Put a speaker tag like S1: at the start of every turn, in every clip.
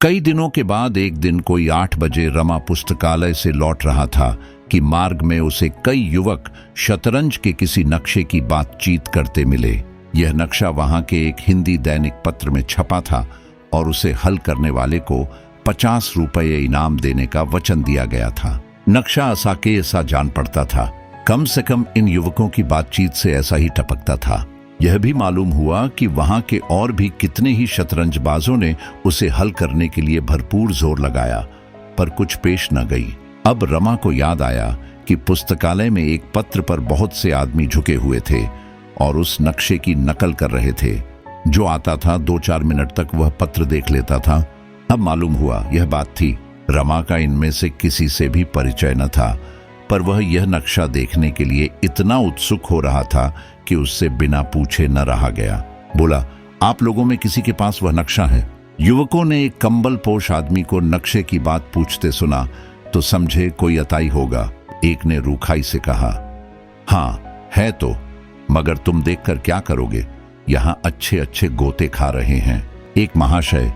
S1: कई दिनों के बाद एक दिन कोई 8 बजे रमा पुस्तकालय से लौट रहा था कि मार्ग में उसे कई युवक शतरंज के किसी नक्शे की बातचीत करते मिले। यह नक्शा वहां के एक हिंदी दैनिक पत्र में छपा था और उसे हल करने वाले को 50 रुपये इनाम देने का वचन दिया गया था। नक्शा असाके ऐसा जान पड़ता था, कम से कम इन युवकों की बातचीत से ऐसा ही टपकता था। यह भी मालूम हुआ कि वहां के और भी कितने ही शतरंजबाजों ने उसे हल करने के लिए भरपूर जोर लगाया, पर कुछ पेश न गई। अब रमा को याद आया कि पुस्तकालय में एक पत्र पर बहुत से आदमी झुके हुए थे और उस नक्शे की नकल कर रहे थे। जो आता था 2-4 मिनट तक वह पत्र देख लेता था। अब मालूम हुआ यह बात थी, रमा का इनमें से किसी से भी परिचय न था, पर वह यह नक्शा देखने के लिए इतना उत्सुक हो रहा था कि उससे बिना पूछे न रहा गया। बोला, आप लोगों में किसी के पास वह नक्शा है? युवकों ने एक कंबल पोश आदमी को नक्शे की बात पूछते सुना तो समझे कोई अताई होगा। एक ने रूखाई से कहा, हाँ है तो, मगर तुम देखकर क्या करोगे, यहाँ अच्छे अच्छे गोते खा रहे हैं। एक महाशय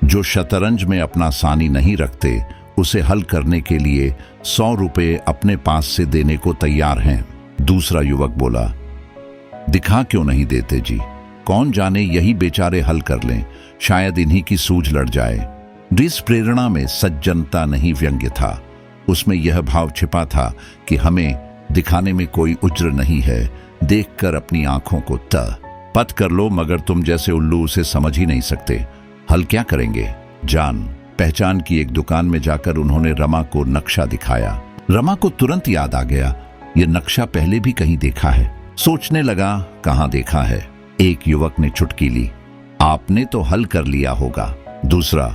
S1: जो शतरंज में अपना सानी नहीं रखते, उसे हल करने के लिए 100 रुपये अपने पास से देने को तैयार हैं। दूसरा युवक बोला, दिखा क्यों नहीं देते जी, कौन जाने यही बेचारे हल कर लें, शायद इन्हीं की सूझ लड़ जाए। इस प्रेरणा में सज्जनता नहीं व्यंग्य था, उसमें यह भाव छिपा था कि हमें दिखाने में कोई उज्र नहीं है, देखकर अपनी आंखों को पत कर लो, मगर तुम जैसे उल्लू उसे समझ ही नहीं सकते। हल क्या करेंगे? जान पहचान की एक दुकान में जाकर उन्होंने रमा को नक्शा दिखाया। रमा को तुरंत याद आ गया, यह नक्शा पहले भी कहीं देखा है। सोचने लगा, कहां देखा है। एक युवक ने चुटकी ली, आपने तो हल कर लिया होगा। दूसरा,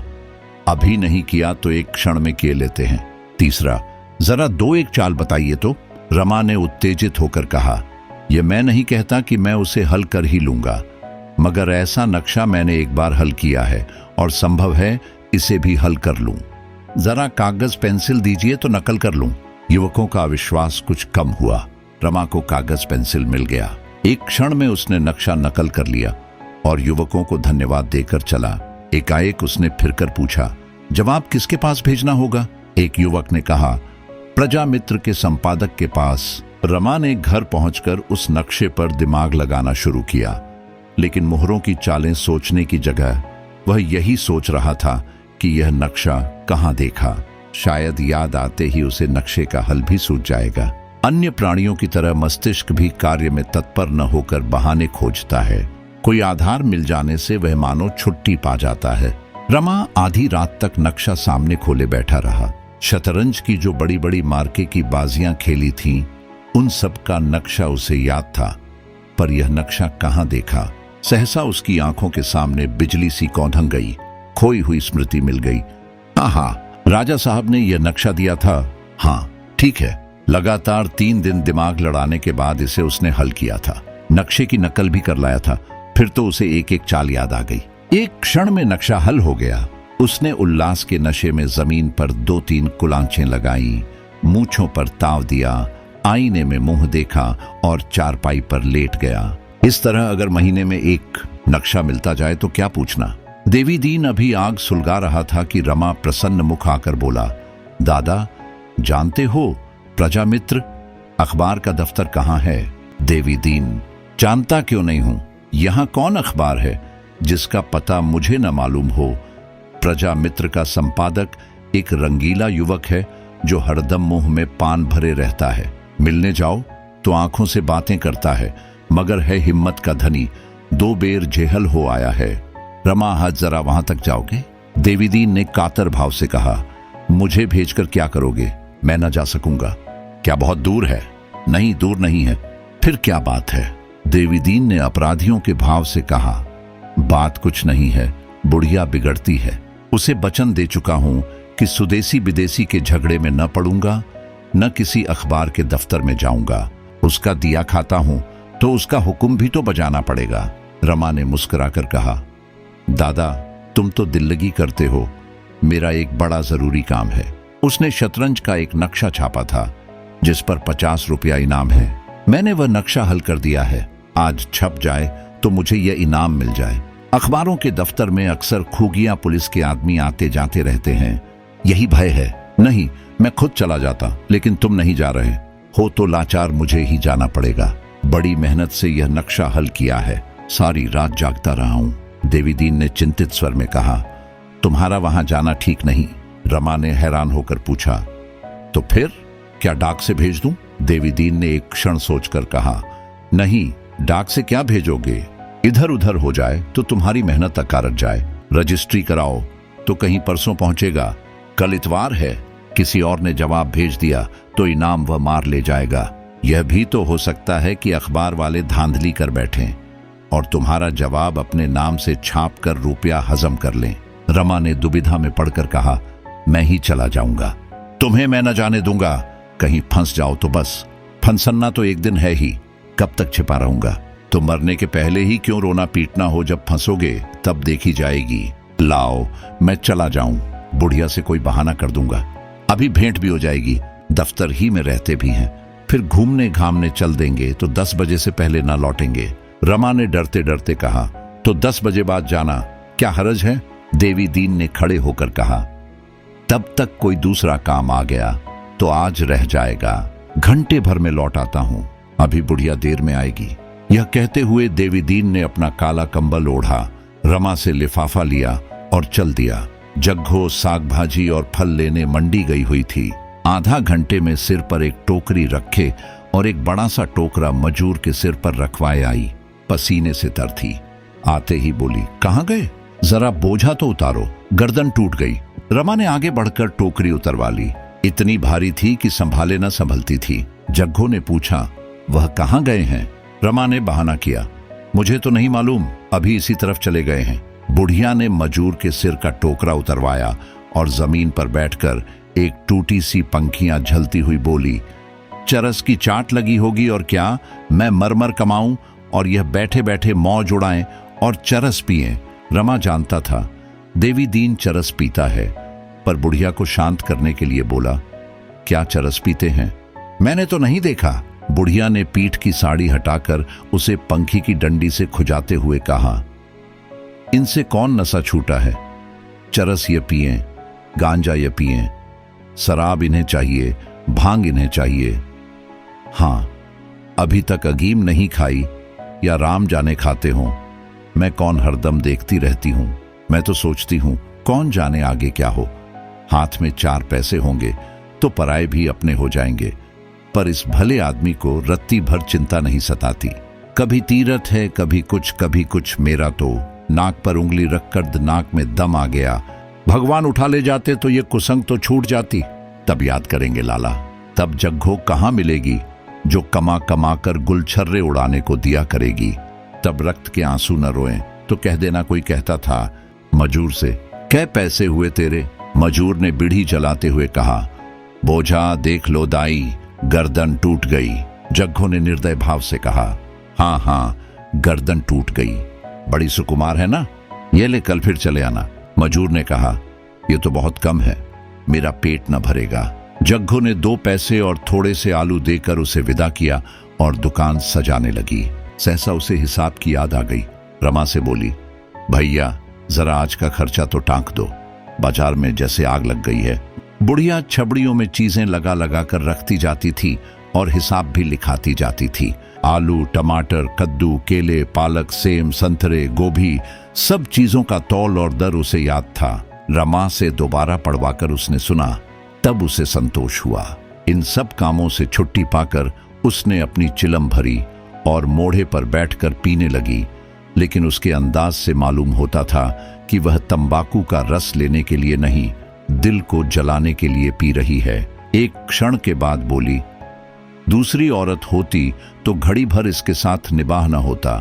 S1: अभी नहीं किया तो एक क्षण में किए लेते हैं। तीसरा, जरा 2-1 चाल बताइए तो। रमा ने उत्तेजित होकर कहा, यह मैं नहीं कहता कि मैं उसे हल कर ही लूंगा, मगर ऐसा नक्शा मैंने एक बार हल किया है और संभव है इसे भी हल कर लूं। जरा कागज पेंसिल दीजिए तो नकल कर लूं। युवकों का विश्वास कुछ कम हुआ। रमा को कागज पेंसिल मिल गया। एक क्षण में उसने नक्शा नकल कर लिया और युवकों को धन्यवाद देकर चला। एकाएक उसने फिरकर पूछा, जवाब किसके पास भेजना होगा? एक युवक ने कहा, प्रजा मित्र के संपादक के पास। रमा ने घर पहुंचकर उस नक्शे पर दिमाग लगाना शुरू किया, लेकिन मोहरों की चालें सोचने की जगह वह यही सोच रहा था कि यह नक्शा कहां देखा। शायद याद आते ही उसे नक्शे का हल भी सूझ जाएगा। अन्य प्राणियों की तरह मस्तिष्क भी कार्य में तत्पर न होकर बहाने खोजता है। कोई आधार मिल जाने से वह मानो छुट्टी पा जाता है। रमा आधी रात तक नक्शा सामने खोले बैठा रहा। शतरंज की जो बड़ी बड़ी मार्के की बाजियां खेली थीं, उन सब का नक्शा उसे याद था, पर यह नक्शा कहां देखा। सहसा उसकी आंखों के सामने बिजली सी कौंधंग गई, खोई हुई स्मृति मिल गई। हाँ, राजा साहब ने यह नक्शा दिया था। हाँ ठीक है। लगातार 3 दिन दिमाग लड़ाने के बाद इसे उसने हल किया था। नक्शे की नकल भी कर लाया था। फिर तो उसे एक एक चाल याद आ गई। एक क्षण में नक्शा हल हो गया। उसने उल्लास के नशे में जमीन पर 2-3 कुलांचें लगाई, मूंछों पर ताव दिया, आईने में मुंह देखा और चारपाई पर लेट गया। इस तरह अगर महीने में एक नक्शा मिलता जाए तो क्या पूछना। देवी दीन अभी आग सुलगा रहा था कि रमा प्रसन्न मुख आकर बोला, दादा जानते हो प्रजा मित्र अखबार का दफ्तर कहाँ है? देवी दीन, जानता क्यों नहीं हूं, यहां कौन अखबार है जिसका पता मुझे न मालूम हो। प्रजा मित्र का संपादक एक रंगीला युवक है जो हरदम मुंह में पान भरे रहता है। मिलने जाओ तो आंखों से बातें करता है, मगर है हिम्मत का धनी, 2 बेर जेहल हो आया है। रमा, आज जरा वहां तक जाओगे? देवी दीन ने कातर भाव से कहा, मुझे भेजकर क्या करोगे? मैं न जा सकूंगा। क्या बहुत दूर है? नहीं, दूर नहीं है। फिर क्या बात है? देवी दीन ने अपराधियों के भाव से कहा, बात कुछ नहीं है, बुढ़िया बिगड़ती है। उसे वचन दे चुका हूं कि स्वदेशी विदेशी के झगड़े में न पड़ूंगा, न किसी अखबार के दफ्तर में जाऊंगा। उसका दिया खाता हूं तो उसका हुक्म भी तो बजाना पड़ेगा। रमा ने मुस्कुराकर कहा, दादा तुम तो दिल्लगी करते हो, मेरा एक बड़ा जरूरी काम है। उसने शतरंज का एक नक्शा छापा था जिस पर 50 रुपया इनाम है। मैंने वह नक्शा हल कर दिया है। आज छप जाए तो मुझे यह इनाम मिल जाए। अखबारों के दफ्तर में अक्सर खूगिया पुलिस के आदमी आते जाते रहते हैं। यही भय है? नहीं, मैं खुद चला जाता, लेकिन तुम नहीं जा रहे हो तो लाचार मुझे ही जाना पड़ेगा। बड़ी मेहनत से यह नक्शा हल किया है, सारी रात जागता रहा हूं। देवीदीन ने चिंतित स्वर में कहा। तुम्हारा वहां जाना ठीक नहीं? रमा ने हैरान होकर पूछा। तो फिर क्या डाक से भेज दूं? देवीदीन ने एक क्षण सोचकर कहा। नहीं, डाक से क्या भेजोगे? इधर उधर हो जाए तो तुम्हारी मेहनत अकारत जाए। रजिस्ट्री कराओ तो कहीं परसों पहुंचेगा, कल इतवार है। किसी और ने जवाब भेज दिया तो इनाम वह मार ले जाएगा। यह भी तो हो सकता है कि अखबार वाले धांधली कर बैठें और तुम्हारा जवाब अपने नाम से छाप कर रुपया हजम कर लें। रमा ने दुविधा में पड़कर कहा, मैं ही चला जाऊंगा। तुम्हें मैं न जाने दूंगा। कहीं फंस जाओ तो बस। फंसना तो एक दिन है ही, कब तक छिपा रहूंगा? तो मरने के पहले ही क्यों रोना पीटना हो? जब फंसोगे तब देखी जाएगी। लाओ, मैं चला जाऊं, बुढ़िया से कोई बहाना कर दूंगा। अभी भेंट भी हो जाएगी, दफ्तर ही में रहते भी हैं। फिर घूमने घामने चल देंगे तो 10 बजे से पहले ना लौटेंगे। रमा ने डरते डरते कहा। तो 10 बजे बाद जाना, क्या हरज है? देवीदीन ने खड़े होकर कहा। तब तक कोई दूसरा काम आ गया तो आज रह जाएगा। घंटे भर में लौट आता हूं, अभी बुढ़िया देर में आएगी। यह कहते हुए देवीदीन ने अपना काला कंबल ओढ़ा, रमा से लिफाफा लिया और चल दिया। जग्घो साग भाजी और फल लेने मंडी गई हुई थी। आधा घंटे में सिर पर एक टोकरी रखे और एक बड़ा सा टोकरा मजूर के सिर पर रखवाए आई। पसीने से तर थी। आते ही बोली, कहाँ गए? जरा बोझा तो उतारो, गर्दन टूट गई। रमा ने आगे बढ़कर टोकरी उतरवा ली। इतनी भारी थी कि संभाले न संभलती थी। जग्घो ने पूछा, वह कहाँ गए हैं? रमा ने बहाना किया, मुझे तो नहीं मालूम, अभी इसी तरफ चले गए हैं। बुढ़िया ने मजूर के सिर का टोकरा उतरवाया और जमीन पर बैठकर एक टूटी सी पंखियां झलती हुई बोली, चरस की चाट लगी होगी और क्या मैं मरमर कमाऊं और यह बैठे बैठे मौज उड़ाएं और चरस पिएं। रमा जानता था देवीदीन चरस पीता है, पर बुढ़िया को शांत करने के लिए बोला, क्या चरस पीते हैं? मैंने तो नहीं देखा। बुढ़िया ने पीठ की साड़ी हटाकर उसे पंखी की डंडी से खुजाते हुए कहा, इनसे कौन नशा छूटा है? चरस ये पिएं, गांजा ये पिएं, शराब इन्हें चाहिए, भांग इन्हें चाहिए। हां, अभी तक अगीम नहीं खाई या राम जाने खाते हों। मैं कौन हरदम देखती रहती हूं। मैं तो सोचती हूं कौन जाने आगे क्या हो। हाथ में 4 पैसे होंगे तो पराए भी अपने हो जाएंगे, पर इस भले आदमी को रत्ती भर चिंता नहीं सताती। कभी तीरथ है, कभी कुछ। मेरा तो नाक पर उंगली रखकर नाक में दम आ गया। भगवान उठा ले जाते तो ये कुसंग तो छूट जाती। तब याद करेंगे लाला। तब जग्घो कहाँ मिलेगी जो कमा कमा कर गुलछर्रे उड़ाने को दिया करेगी। तब रक्त के आंसू न रोएं तो कह देना कोई कहता था मजूर से, कै पैसे हुए तेरे? मजूर ने बीड़ी जलाते हुए कहा, बोझा देख लो दाई, गर्दन टूट गई। जग्घो ने निर्दय भाव से कहा, हाँ, गर्दन टूट गई। बड़ी सुकुमार है ना? ये ले, कल फिर चले आना। मजूर ने कहा, ये तो बहुत कम है, मेरा पेट न भरेगा। जग्घो ने 2 पैसे और थोड़े से आलू देकर उसे विदा किया और दुकान सजाने लगी। सहसा उसे हिसाब की याद आ गई। रमा से बोली, भैया जरा आज का खर्चा तो टांक दो, बाजार में जैसे आग लग गई है। बुढ़िया छबड़ियों में चीजें लगा लगा कर रखती जाती थी और हिसाब भी लिखाती जाती थी। आलू, टमाटर, कद्दू, केले, पालक, सेम, संतरे, गोभी, सब चीजों का तौल और दर उसे याद था। रमा से दोबारा पढ़वाकर उसने सुना, तब उसे संतोष हुआ। इन सब कामों से छुट्टी पाकर उसने अपनी चिलम भरी और मोढ़े पर बैठकर पीने लगी, लेकिन उसके अंदाज से मालूम होता था कि वह तंबाकू का रस लेने के लिए नहीं, दिल को जलाने के लिए पी रही है। एक क्षण के बाद बोली, दूसरी औरत होती तो घड़ी भर इसके साथ निबाह न होता।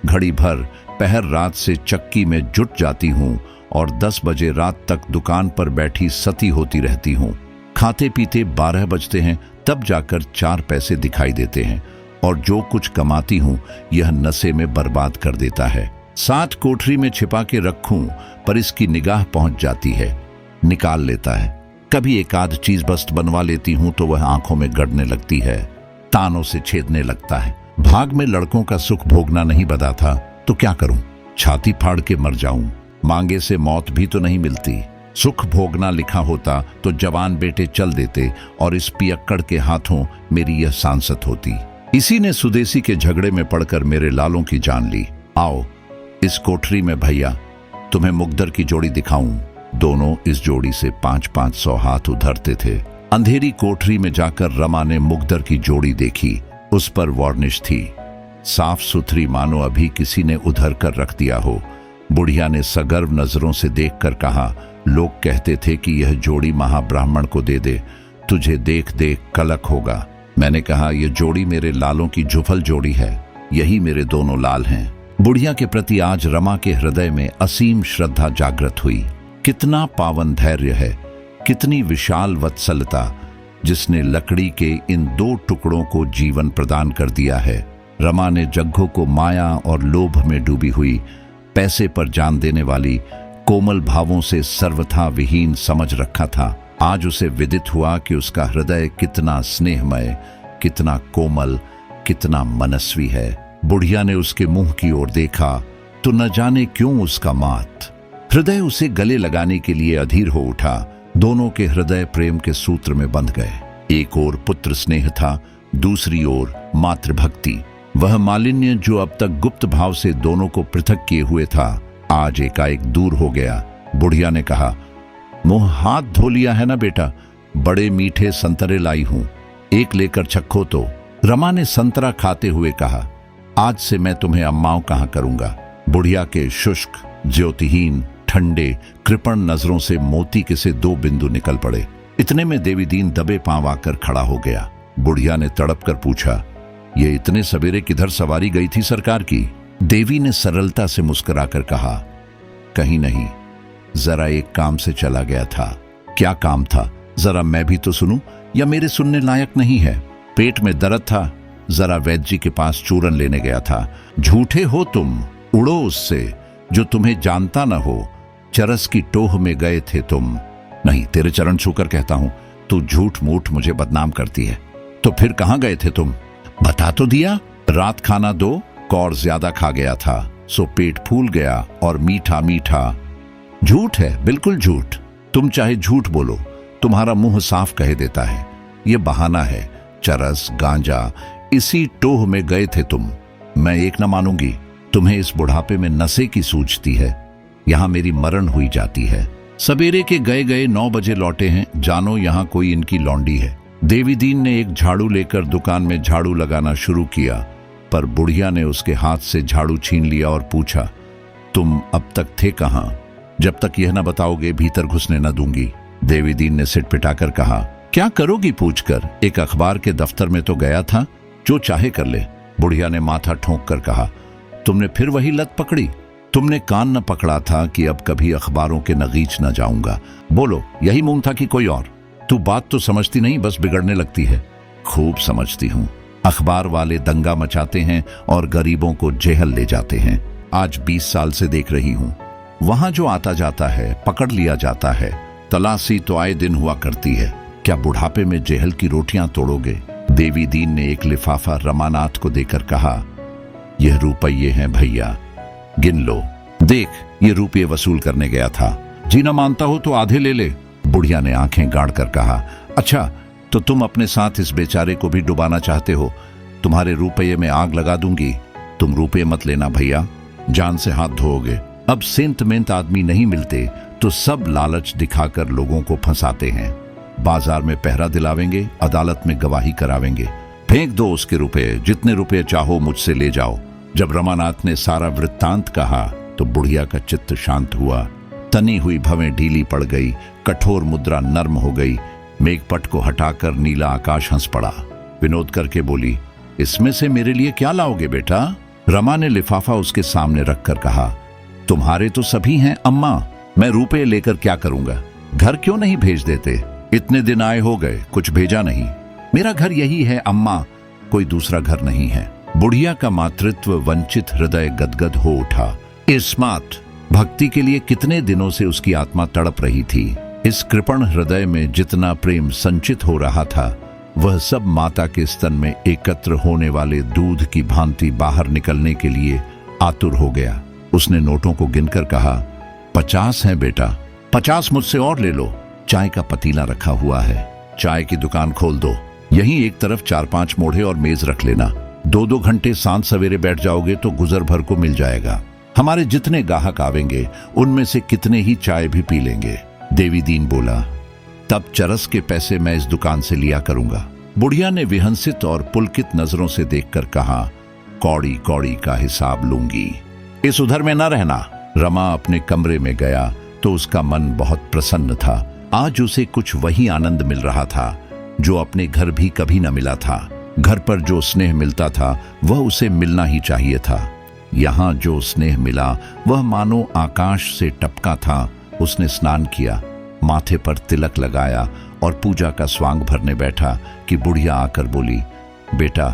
S1: घड़ी भर पहर रात से चक्की में जुट जाती हूं और 10 बजे रात तक दुकान पर बैठी सती होती रहती हूं। खाते पीते 12 बजते हैं, तब जाकर 4 पैसे दिखाई देते हैं और जो कुछ कमाती हूं यह नशे में बर्बाद कर देता है। 7 कोठरी में छिपा के रखूं पर इसकी निगाह पहुंच जाती है, निकाल लेता है। कभी एक आध चीज बस्त बनवा लेती हूं तो वह आंखों में गड़ने लगती है, तानों से छेदने लगता है। भाग में लड़कों का सुख भोगना नहीं बदा था तो क्या करूं? छाती फाड़ के मर जाऊं। मांगे से मौत भी तो नहीं मिलती। सुख भोगना लिखा होता तो जवान बेटे चल देते और इस पियक्कड़ के हाथों मेरी यह सांसत होती। इसी ने सुदेसी के झगड़े में पड़कर मेरे लालों की जान ली। आओ इस कोठरी में भैया तुम्हें मुकद्दर की जोड़ी दिखाऊं। दोनों इस जोड़ी से 500-500 हाथ उधरते थे। अंधेरी कोठरी में जाकर रमा ने मुकद्दर की जोड़ी देखी। उस पर वार्निश थी, साफ सुथरी, मानो अभी किसी ने उधर कर रख दिया हो। बुढ़िया ने सगर्व नजरों से देखकर कहा, लोग कहते थे कि यह जोड़ी महाब्राह्मण को दे दे, तुझे देख देख कलक होगा। मैंने कहा, यह जोड़ी मेरे लालों की जुफल जोड़ी है, यही मेरे दोनों लाल हैं। बुढ़िया के प्रति आज रमा के हृदय में असीम श्रद्धा जागृत हुई। कितना पावन धैर्य है, कितनी विशाल वत्सलता, जिसने लकड़ी के इन 2 टुकड़ों को जीवन प्रदान कर दिया है। रमा ने जग्गू को माया और लोभ में डूबी हुई, पैसे पर जान देने वाली, कोमल भावों से सर्वथा विहीन समझ रखा था। आज उसे विदित हुआ कि उसका हृदय कितना स्नेहमय, कितना कोमल, कितना मनस्वी है। बुढ़िया ने उसके मुंह की ओर देखा तो न जाने क्यों उसका मात हृदय उसे गले लगाने के लिए अधीर हो उठा। दोनों के हृदय प्रेम के सूत्र में बंध गए। एक ओर पुत्र स्नेह था, दूसरी ओर मातृभक्ति। वह मालिन्य जो अब तक गुप्त भाव से दोनों को पृथक किए हुए था, आज एकाएक दूर हो गया। बुढ़िया ने कहा, मुंह हाथ धो लिया है ना बेटा? बड़े मीठे संतरे लाई हूं, एक लेकर चखो तो। रमा ने संतरा खाते हुए कहा, आज से मैं तुम्हें अम्माओं कहा करूंगा। बुढ़िया के शुष्क, ज्योतिहीन, ठंडे, कृपण नजरों से मोती के से 2 बिंदु निकल पड़े। इतने में देवी दीन दबे पांव आकर खड़ा हो गया। बुढ़िया ने तड़प कर पूछा, ये इतने सवेरे किधर सवारी गई थी सरकार की? देवी ने सरलता से मुस्कुराकर कहा, कहीं नहीं, जरा एक काम से चला गया था। क्या काम था? जरा मैं भी तो सुनूं, या मेरे सुनने लायक नहीं है? पेट में दर्द था, जरा वैद्य जी के पास चूरन लेने गया था। झूठे हो तुम, उड़ो उससे, जो तुम्हें जानता न हो। चरस की टोह में गए थे तुम। नहीं, तेरे चरण छूकर कहता हूं, तू झूठ मूठ मुझे बदनाम करती है। तो फिर कहां गए थे तुम? बता तो दिया। रात खाना 2 कौर ज्यादा खा गया था, सो पेट फूल गया और मीठा मीठा। झूठ है, बिल्कुल झूठ। तुम चाहे झूठ बोलो, तुम्हारा मुंह साफ कह देता है, ये बहाना है। चरस, गांजा, इसी टोह में गए थे तुम। मैं एक न मानूंगी। तुम्हें इस बुढ़ापे में नशे की सूझती है। यहां मेरी मरण हुई जाती है। सवेरे के गए गए 9 बजे लौटे हैं, जानो यहां कोई इनकी लौंडी है। देवी दीन ने एक झाड़ू लेकर दुकान में झाड़ू लगाना शुरू किया, पर बुढ़िया ने उसके हाथ से झाड़ू छीन लिया और पूछा, तुम अब तक थे कहां? जब तक यह न बताओगे भीतर घुसने न दूंगी। देवी दीन ने सिट पिटाकर कहा, क्या करोगी पूछकर? एक अखबार के दफ्तर में तो गया था, जो चाहे कर ले। बुढ़िया ने माथा ठोंक कर कहा, तुमने फिर वही लत पकड़ी? तुमने कान न पकड़ा था कि अब कभी अखबारों के नगीच न जाऊंगा। बोलो, यही मुंह था कि कोई और? तू बात तो समझती नहीं, बस बिगड़ने लगती है। खूब समझती हूं। अखबार वाले दंगा मचाते हैं और गरीबों को जेहल ले जाते हैं। आज 20 साल से देख रही हूं। वहां जो आता जाता है पकड़ लिया जाता है। तलाशी तो आए दिन हुआ करती है। क्या बुढ़ापे में जेहल की रोटियां तोड़ोगे? देवी दीन ने एक लिफाफा रमानाथ को देकर कहा, यह रुपये हैं भैया, गिन लो। देख, ये रुपये वसूल करने गया था। जी न मानता हो तो आधे ले ले। बुढ़िया ने आंखें गाड़ कर कहा, अच्छा तो तुम अपने साथ इस बेचारे को भी डुबाना चाहते हो? तुम्हारे रुपये में आग लगा दूंगी। तुम रुपये मत लेना भैया, जान से हाथ धोओगे। अब सेंटमेंट आदमी नहीं मिलते तो सब लालच दिखाकर लोगों को फंसाते हैं। बाजार में पहरा दिलावेंगे, अदालत में गवाही करावेंगे। फेंक दो उसके रुपये, जितने रुपये चाहो मुझसे ले जाओ। जब रमानाथ ने सारा वृत्तांत कहा तो बुढ़िया का चित्त शांत हुआ। तनी हुई भवें ढीली पड़ गई, कठोर मुद्रा नर्म हो गई। मेघपट को हटाकर नीला आकाश हंस पड़ा। विनोद करके बोली, इसमें से मेरे लिए क्या लाओगे बेटा? रमा ने लिफाफा उसके सामने रखकर कहा, तुम्हारे तो सभी हैं अम्मा, मैं रुपए लेकर क्या करूंगा? घर क्यों नहीं भेज देते? इतने दिन आए हो गए, कुछ भेजा नहीं। मेरा घर यही है अम्मा, कोई दूसरा घर नहीं है। बुढ़िया का मातृत्व वंचित हृदय गदगद हो उठा। इस्मात भक्ति के लिए कितने दिनों से उसकी आत्मा तड़प रही थी। इस कृपण हृदय में जितना प्रेम संचित हो रहा था, वह सब माता के स्तन में एकत्र होने वाले दूध की भांति बाहर निकलने के लिए आतुर हो गया। उसने नोटों को गिनकर कहा, 50 हैं बेटा, 50 मुझसे और ले लो। चाय का पतीला रखा हुआ है, चाय की दुकान खोल दो। यहीं एक तरफ 4-5 मोढ़े और मेज रख लेना। 2-2 घंटे सांझ सवेरे बैठ जाओगे तो गुजर भर को मिल जाएगा। हमारे जितने गाहक आवेंगे उनमें से कितने ही चाय भी पी लेंगे। देवी दीन बोला, तब चरस के पैसे मैं इस दुकान से लिया करूंगा। बुढ़िया ने विहंसित और पुलकित नजरों से देखकर कहा, कौड़ी कौड़ी का हिसाब लूंगी, इस उधर में न रहना। रमा अपने कमरे में गया तो उसका मन बहुत प्रसन्न था। आज उसे कुछ वही आनंद मिल रहा था जो अपने घर भी कभी न मिला था। घर पर जो स्नेह मिलता था वह उसे मिलना ही चाहिए था। यहाँ जो स्नेह मिला वह मानो आकाश से टपका था। उसने स्नान किया, माथे पर तिलक लगाया और पूजा का स्वांग भरने बैठा कि बुढ़िया आकर बोली, बेटा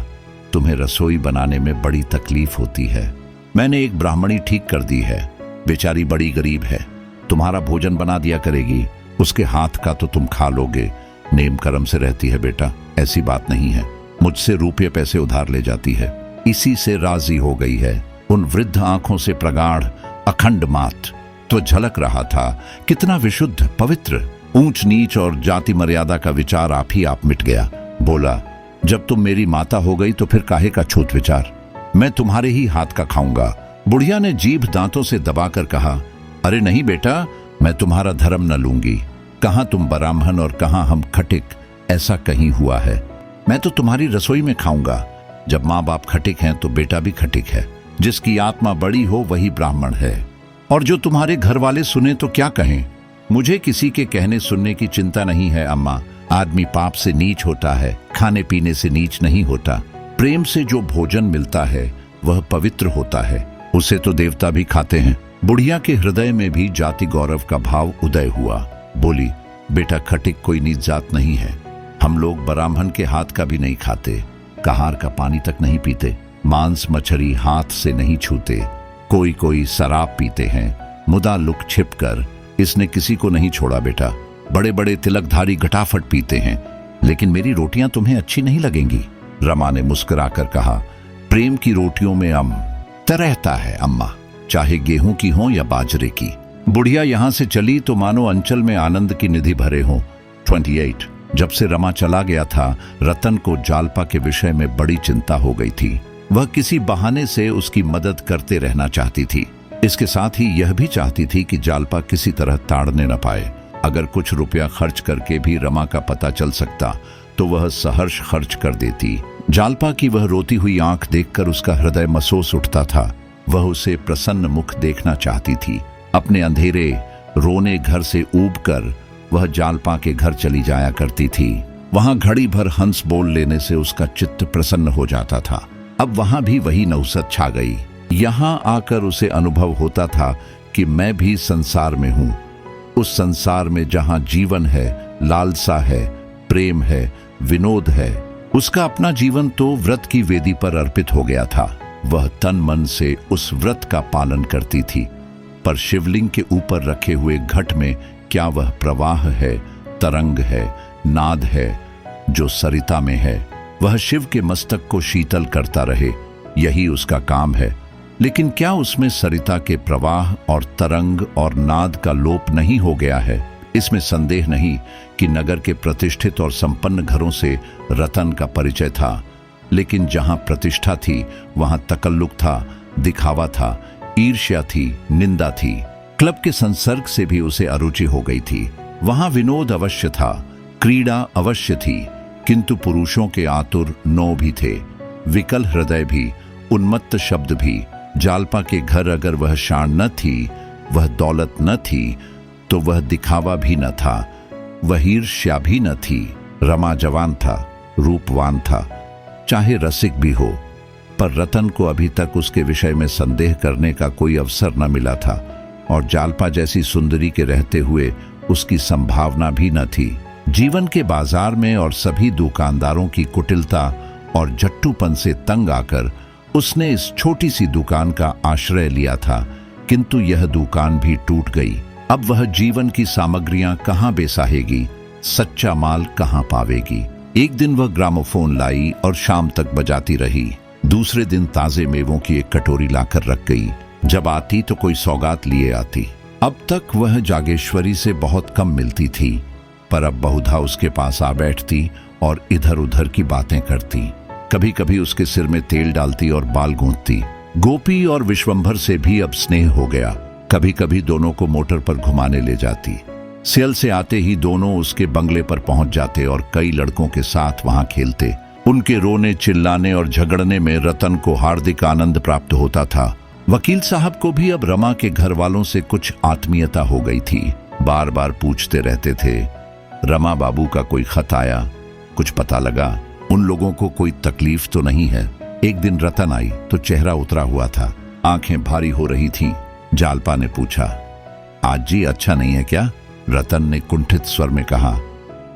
S1: तुम्हें रसोई बनाने में बड़ी तकलीफ होती है। मैंने एक ब्राह्मणी ठीक कर दी है, बेचारी बड़ी गरीब है, तुम्हारा भोजन बना दिया करेगी। उसके हाथ का तो तुम खा लोगे। नेम कर्म से रहती है बेटा, ऐसी बात नहीं है। मुझसे रुपये पैसे उधार ले जाती है, इसी से राजी हो गई है। उन वृद्ध आंखों से प्रगाढ़ अखंड मात तो झलक रहा था। कितना विशुद्ध पवित्र। ऊंच नीच और जाति मर्यादा का विचार आप ही आप मिट गया। बोला, जब तुम मेरी माता हो गई तो फिर काहे का छूत विचार, मैं तुम्हारे ही हाथ का खाऊंगा। बुढ़िया ने जीभ दांतों से दबाकर कहा, अरे नहीं बेटा, मैं तुम्हारा धर्म न लूंगी। कहां तुम ब्राह्मण और कहां हम खटिक, ऐसा कहीं हुआ है। मैं तो तुम्हारी रसोई में खाऊंगा। जब माँ बाप खटिक हैं तो बेटा भी खटिक है। जिसकी आत्मा बड़ी हो वही ब्राह्मण है। और जो तुम्हारे घर वाले सुने तो क्या कहें। मुझे किसी के कहने सुनने की चिंता नहीं है अम्मा। आदमी पाप से नीच होता है, खाने पीने से नीच नहीं होता। प्रेम से जो भोजन मिलता है वह पवित्र होता है, उसे तो देवता भी खाते हैं। बुढ़िया के हृदय में भी जाति गौरव का भाव उदय हुआ। बोली, बेटा खटिक कोई नीच जात नहीं है। हम लोग ब्राह्मण के हाथ का भी नहीं खाते, कहार का पानी तक नहीं पीते, मांस मछली हाथ से नहीं छूते। कोई कोई शराब पीते हैं, मुदा लुक छिप कर। इसने किसी को नहीं छोड़ा बेटा। बड़े बड़े तिलकधारी घटाफट पीते हैं, लेकिन मेरी रोटियां तुम्हें अच्छी नहीं लगेंगी। रमा ने मुस्कुराकर कहा, प्रेम की रोटियों में तरहता है अम्मा, चाहे गेहूं की हो या बाजरे की। बुढ़िया यहां से चली तो मानो अंचल में आनंद की निधि भरे हो। 28 जब से रमा चला गया था, रतन को जालपा के विषय में बड़ी चिंता हो गई थी। वह किसी बहाने से उसकी मदद करते रहना चाहती थी। इसके साथ ही यह भी चाहती थी कि जालपा किसी तरह ताड़ने न पाए। अगर कुछ रुपया खर्च करके भी रमा का पता चल सकता तो वह सहर्ष खर्च कर देती। जालपा की वह रोती हुई आंख देखकर उसका हृदय महसूस उठता था। वह उसे प्रसन्न मुख देखना चाहती थी। अपने अंधेरे रोने घर से ऊबकर वह जालपा के घर चली जाया करती थी। वहां घड़ी भर हंस बोल लेने से उसका चित्त प्रसन्न हो जाता था। अब वहां भी वही नौसत छा गई। यहां आकर उसे अनुभव होता था कि मैं भी संसार में हूं। उस संसार में जहां जीवन है, लालसा है, प्रेम है, विनोद है। उसका अपना जीवन तो व्रत की वेदी पर अर्पित हो गया था। वह तन मन से उस व्रत का पालन करती थी। पर शिवलिंग के ऊपर रखे हुए घट में क्या वह प्रवाह है, तरंग है, नाद है जो सरिता में है? वह शिव के मस्तक को शीतल करता रहे, यही उसका काम है। लेकिन क्या उसमें सरिता के प्रवाह और तरंग और नाद का लोप नहीं हो गया है? इसमें संदेह नहीं कि नगर के प्रतिष्ठित और संपन्न घरों से रतन का परिचय था। लेकिन जहां प्रतिष्ठा थी वहां तकल्लुक था, दिखावा था, ईर्ष्या थी, निंदा थी। क्लब के संसर्ग से भी उसे अरुचि हो गई थी। वहां विनोद अवश्य था, क्रीड़ा अवश्य थी, किंतु पुरुषों के आतुर नौ भी थे, विकल हृदय भी, उन्मत्त शब्द भी। जालपा के घर अगर वह शान न थी, वह दौलत न थी, तो वह दिखावा भी न था, वह ईर्ष्या भी न थी। रमा जवान था, रूपवान था, चाहे रसिक भी हो, पर रतन को अभी तक उसके विषय में संदेह करने का कोई अवसर न मिला था। और जालपा जैसी सुंदरी के रहते हुए उसकी संभावना भी न थी। जीवन के बाजार में और सभी दुकानदारों की कुटिलता और जट्टूपन से तंग आकर उसने इस छोटी सी दुकान का आश्रय लिया था। किंतु यह दुकान भी टूट गई। अब वह जीवन की सामग्रियां कहां बेसाहेगी, सच्चा माल कहां पावेगी? एक दिन वह ग्रामोफोन लाई और शाम तक बजाती रही। दूसरे दिन ताजे मेवों की एक कटोरी लाकर रख गई। जब आती तो कोई सौगात लिए आती। अब तक वह जागेश्वरी से बहुत कम मिलती थी, पर अब बहुधा उसके पास आ बैठती और इधर उधर की बातें करती। कभी कभी उसके सिर में तेल डालती और बाल गूंथती। गोपी और विश्वंभर से भी अब स्नेह हो गया। कभी कभी दोनों को मोटर पर घुमाने ले जाती। सेल से आते ही दोनों उसके बंगले पर पहुंच जाते और कई लड़कों के साथ वहां खेलते। उनके रोने, चिल्लाने और झगड़ने में रतन को हार्दिक आनंद प्राप्त होता था। वकील साहब को भी अब रमा के घर वालों से कुछ आत्मीयता हो गई थी। बार बार पूछते रहते थे, रमा बाबू का कोई खत आया? कुछ पता लगा? उन लोगों को कोई तकलीफ तो नहीं है? एक दिन रतन आई तो चेहरा उतरा हुआ था, आंखें भारी हो रही थीं। जालपा ने पूछा, आज जी अच्छा नहीं है क्या? रतन ने कुंठित स्वर में कहा,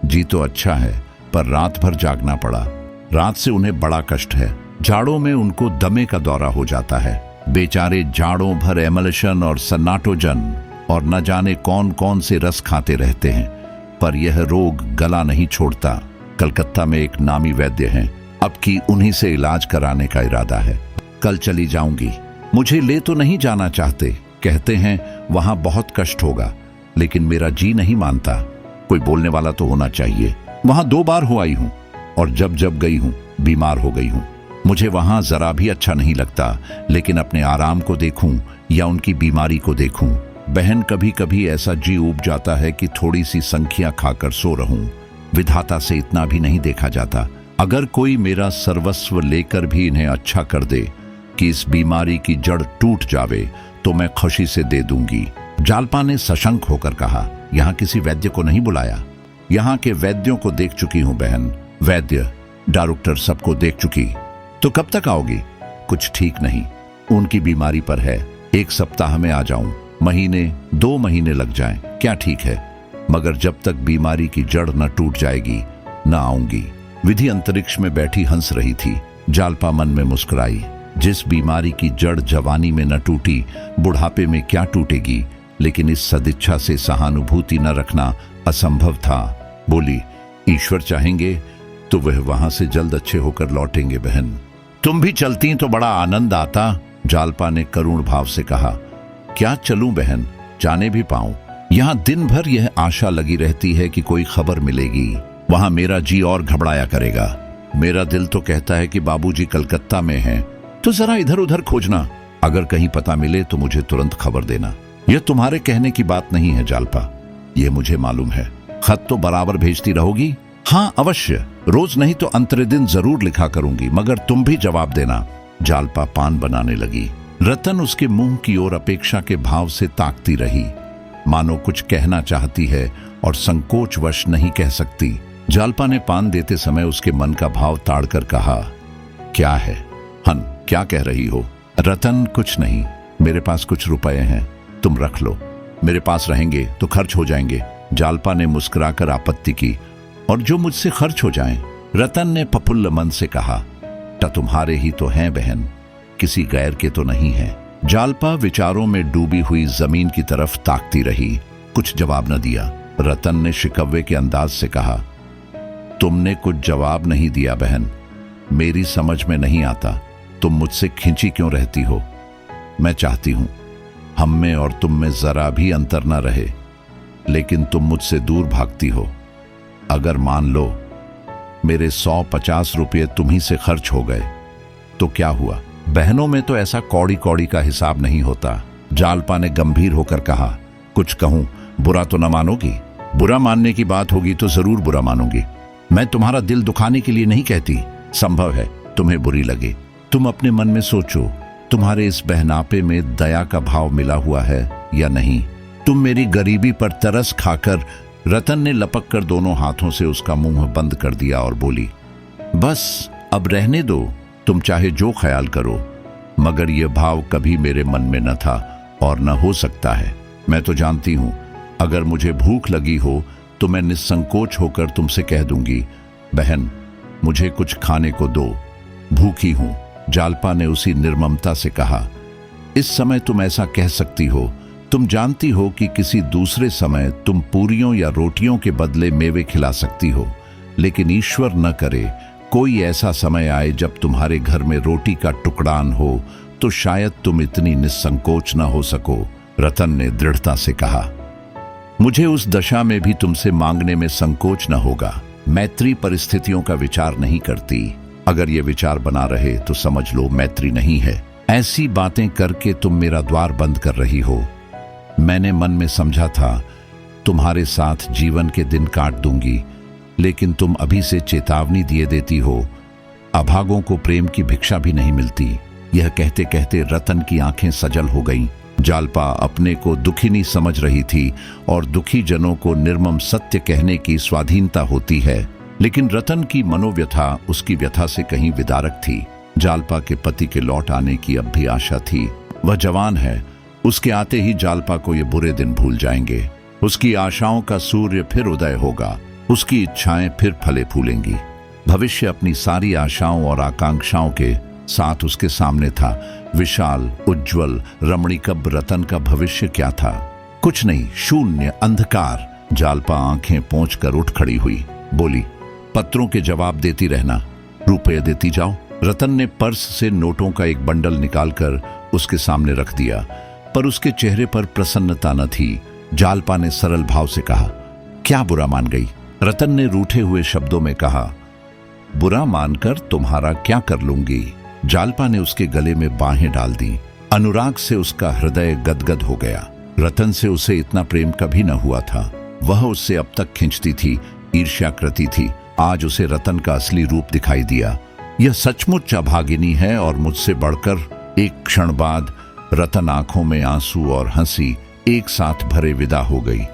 S1: जी तो अच्छा है, पर रात भर जागना पड़ा। रात से उन्हें बड़ा कष्ट है। जाड़ों में उनको दमे का दौरा हो जाता है। बेचारे जाड़ों भर एमल्शन और सन्नाटोजन और न जाने कौन कौन से रस खाते रहते हैं, पर यह रोग गला नहीं छोड़ता। कलकत्ता में एक नामी वैद्य हैं, अब की उन्हीं से इलाज कराने का इरादा है। कल चली जाऊंगी। मुझे ले तो नहीं जाना चाहते, कहते हैं वहां बहुत कष्ट होगा, लेकिन मेरा जी नहीं मानता। कोई बोलने वाला तो होना चाहिए। वहां 2 बार हो आई हूं और जब जब गई हूं बीमार हो गई हूं। मुझे वहां जरा भी अच्छा नहीं लगता, लेकिन अपने आराम को देखूं या उनकी बीमारी को देखूं। बहन, कभी कभी ऐसा जी उब जाता है कि थोड़ी सी संखियां खाकर सो रहूं। विधाता से इतना भी नहीं देखा जाता। अगर कोई मेरा सर्वस्व लेकर भी इन्हें अच्छा कर दे कि इस बीमारी की जड़ टूट जावे, तो मैं खुशी से दे दूंगी। जालपा ने सशंक होकर कहा, यहाँ किसी वैद्य को नहीं बुलाया? यहाँ के वैद्यों को देख चुकी हूँ बहन। वैद्य, डॉक्टर सबको देख चुकी। तो कब तक आओगी? कुछ ठीक नहीं, उनकी बीमारी पर है। 1 सप्ताह में आ जाऊं, महीने 2 महीने लग जाएं, क्या ठीक है? मगर जब तक बीमारी की जड़ न टूट जाएगी न आऊंगी। विधि अंतरिक्ष में बैठी हंस रही थी। जालपा मन में मुस्कुराई। जिस बीमारी की जड़ जवानी में न टूटी, बुढ़ापे में क्या टूटेगी? लेकिन इस सदिच्छा से सहानुभूति न रखना असंभव था। बोली, ईश्वर चाहेंगे तो वह वहां से जल्द अच्छे होकर लौटेंगे बहन। तुम भी चलती तो बड़ा आनंद आता। जालपा ने करुण भाव से कहा, क्या चलूं बहन, जाने भी पाऊं? यहाँ दिन भर यह आशा लगी रहती है कि कोई खबर मिलेगी। वहां मेरा जी और घबराया करेगा। मेरा दिल तो कहता है कि बाबूजी कलकत्ता में हैं, तो जरा इधर उधर खोजना। अगर कहीं पता मिले तो मुझे तुरंत खबर देना। यह तुम्हारे कहने की बात नहीं है जालपा, यह मुझे मालूम है। खत तो बराबर भेजती रहोगी? हाँ अवश्य, रोज नहीं तो अंतरे दिन जरूर लिखा करूंगी, मगर तुम भी जवाब देना। जालपा पान बनाने लगी। रतन उसके मुंह की ओर अपेक्षा के भाव से ताकती रही, मानो कुछ कहना चाहती है और संकोचवश नहीं कह सकती। जालपा ने पान देते समय उसके मन का भाव ताड़कर कहा, क्या है हन, क्या कह रही हो? रतन, कुछ नहीं, मेरे पास कुछ रुपए हैं, तुम रख लो। मेरे पास रहेंगे तो खर्च हो जाएंगे। जालपा ने मुस्कुराकर आपत्ति की, और जो मुझसे खर्च हो जाएं? रतन ने प्रफुल्ल मन से कहा, तुम्हारे ही तो हैं बहन, किसी गैर के तो नहीं है। जालपा विचारों में डूबी हुई जमीन की तरफ ताकती रही, कुछ जवाब न दिया। रतन ने शिकव्वे के अंदाज से कहा, तुमने कुछ जवाब नहीं दिया बहन, मेरी समझ में नहीं आता, तुम मुझसे खिंची क्यों रहती हो? मैं चाहती हूं हम में और तुम में जरा भी अंतर न रहे, लेकिन तुम मुझसे दूर भागती हो। अगर मान लो मेरे 150 रुपये तुम्ही से खर्च हो गए तो क्या हुआ? बहनों में तो ऐसा कौड़ी कौड़ी का हिसाब नहीं होता। जालपा ने गंभीर होकर कहा, कुछ कहूं, बुरा तो न मानोगी? बुरा मानने की बात होगी तो जरूर बुरा मानूंगी। मैं तुम्हारा दिल दुखाने के लिए नहीं कहती। संभव है तुम्हें बुरी लगे। तुम अपने मन में सोचो, तुम्हारे इस बहनापे में दया का भाव मिला हुआ है या नहीं? तुम मेरी गरीबी पर तरस खाकर। रतन ने लपक कर दोनों हाथों से उसका मुंह बंद कर दिया और बोली, बस अब रहने दो, तुम चाहे जो ख्याल करो, मगर यह भाव कभी मेरे मन में न था और न हो सकता है। मैं तो जानती हूं, अगर मुझे भूख लगी हो तो मैं निसंकोच होकर तुमसे कह दूंगी, बहन मुझे कुछ खाने को दो, भूखी हूं। जालपा ने उसी निर्ममता से कहा, इस समय तुम ऐसा कह सकती हो, तुम जानती हो कि किसी दूसरे समय तुम पूरियों या रोटियों के बदले मेवे खिला सकती हो, लेकिन ईश्वर न करे कोई ऐसा समय आए जब तुम्हारे घर में रोटी का टुकड़ान हो, तो शायद तुम इतनी निस्संकोच न हो सको, रतन ने दृढ़ता से कहा। मुझे उस दशा में भी तुमसे मांगने में संकोच न होगा। मैत्री परिस्थितियों का विचार नहीं करती। अगर ये विचार बना रहे तो समझ लो मैत्री नहीं है। ऐसी बातें करके तुम मेरा द्वार बंद कर रही हो। मैंने मन में समझा था तुम्हारे साथ जीवन के दिन काट दूंगी, लेकिन तुम अभी से चेतावनी दिए देती हो। अभागों को प्रेम की भिक्षा भी नहीं मिलती। यह कहते कहते रतन की आंखें सजल हो गईं। जालपा अपने को दुखिनी समझ रही थी और दुखी जनों को निर्मम सत्य कहने की स्वाधीनता होती है, लेकिन रतन की मनोव्यथा उसकी व्यथा से कहीं विदारक थी। जालपा के पति के लौट आने की अब भी आशा थी। वह जवान है, उसके आते ही जालपा को ये बुरे दिन भूल जाएंगे। उसकी आशाओं का सूर्य फिर उदय होगा, उसकी इच्छाएं फिर फले फूलेंगी। भविष्य अपनी सारी आशाओं और आकांक्षाओं के साथ उसके सामने था। विशाल, उज्जवल, रमणीकब रतन का भविष्य क्या था? कुछ नहीं, शून्य, अंधकार। जालपा आंखें पोंछकर उठ खड़ी हुई, बोली, पत्रों के जवाब देती रहना, रुपये देती जाओ। रतन ने पर्स से नोटों का एक बंडल निकालकर उसके सामने रख दिया, पर उसके चेहरे पर प्रसन्नता न थी। जालपा ने सरल भाव से कहा, क्या बुरा मान गई? रतन ने रूठे हुए शब्दों में कहा, बुरा मानकर तुम्हारा क्या कर लूंगी? जालपा ने उसके गले में बाहें डाल दी। अनुराग से उसका हृदय गदगद हो गया। रतन से उसे इतना प्रेम कभी न हुआ था। वह उससे अब तक खिंचती थी, ईर्ष्या करती थी। आज उसे रतन का असली रूप दिखाई दिया। यह सचमुच अभागिनी है और मुझसे बढ़कर। एक क्षण बाद रतन आंखों में आंसू और हंसी एक साथ भरे विदा हो गई।